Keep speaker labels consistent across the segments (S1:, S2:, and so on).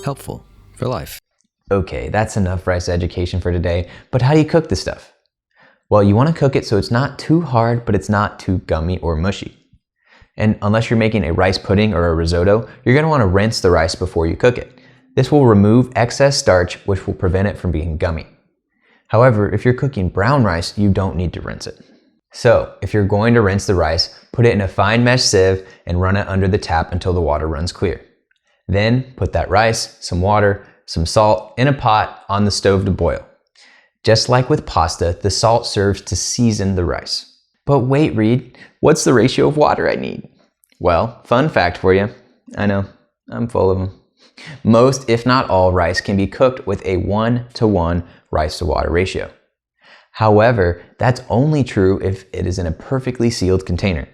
S1: Helpful for life.
S2: Okay, that's enough rice education for today, but how do you cook this stuff? Well, you want to cook it so it's not too hard, but it's not too gummy or mushy. And unless you're making a rice pudding or a risotto, you're going to want to rinse the rice before you cook it. This will remove excess starch, which will prevent it from being gummy. However, if you're cooking brown rice, you don't need to rinse it. So, if you're going to rinse the rice, put it in a fine mesh sieve and run it under the tap until the water runs clear. Then, put that rice, some water, some salt in a pot on the stove to boil. Just like with pasta, the salt serves to season the rice. But wait, Reed, what's the ratio of water I need? Well, fun fact for you. I know, I'm full of them. Most, if not all, rice can be cooked with a 1-to-1 rice to water ratio. However, that's only true if it is in a perfectly sealed container.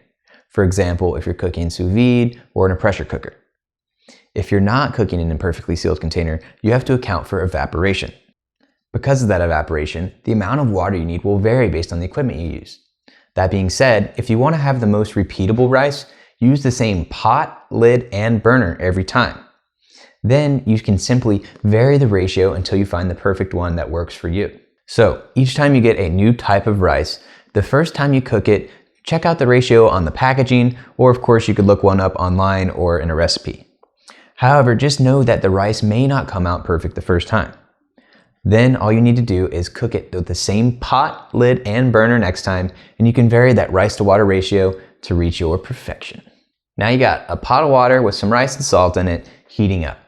S2: For example, if you're cooking sous vide or in a pressure cooker. If you're not cooking in a perfectly sealed container, you have to account for evaporation. Because of that evaporation, the amount of water you need will vary based on the equipment you use. That being said, if you want to have the most repeatable rice, use the same pot, lid, and burner every time. Then you can simply vary the ratio until you find the perfect one that works for you. So each time you get a new type of rice, the first time you cook it, check out the ratio on the packaging, or of course you could look one up online or in a recipe. However, just know that the rice may not come out perfect the first time. Then all you need to do is cook it with the same pot, lid, and burner next time, and you can vary that rice to water ratio to reach your perfection. Now you got a pot of water with some rice and salt in it heating up.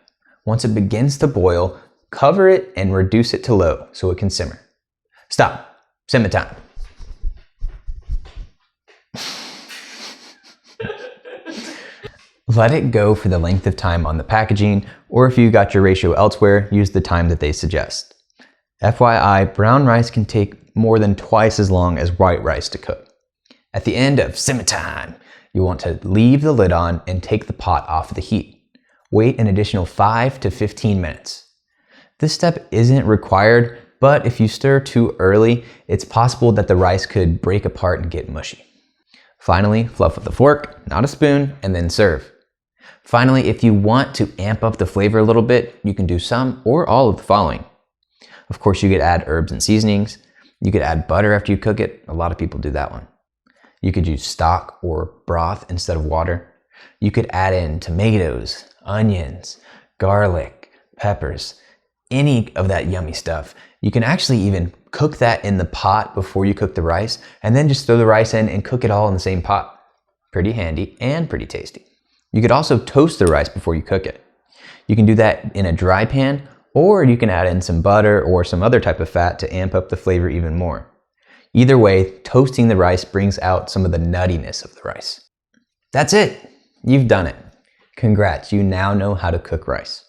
S2: Once it begins to boil, cover it and reduce it to low so it can simmer. Stop. Simmer time. Let it go for the length of time on the packaging, or if you got your ratio elsewhere, use the time that they suggest. FYI, brown rice can take more than twice as long as white rice to cook. At the end of simmer time, you want to leave the lid on and take the pot off the heat. Wait an additional 5 to 15 minutes. This step isn't required, but if you stir too early, it's possible that the rice could break apart and get mushy. Finally, fluff with a fork, not a spoon, and then serve. Finally, if you want to amp up the flavor a little bit, you can do some or all of the following. Of course, you could add herbs and seasonings. You could add butter after you cook it. A lot of people do that one. You could use stock or broth instead of water. You could add in tomatoes, onions, garlic, peppers, any of that yummy stuff. You can actually even cook that in the pot before you cook the rice, and then just throw the rice in and cook it all in the same pot. Pretty handy and pretty tasty. You could also toast the rice before you cook it. You can do that in a dry pan, or you can add in some butter or some other type of fat to amp up the flavor even more. Either way, toasting the rice brings out some of the nuttiness of the rice. That's it. You've done it. Congrats, you now know how to cook rice.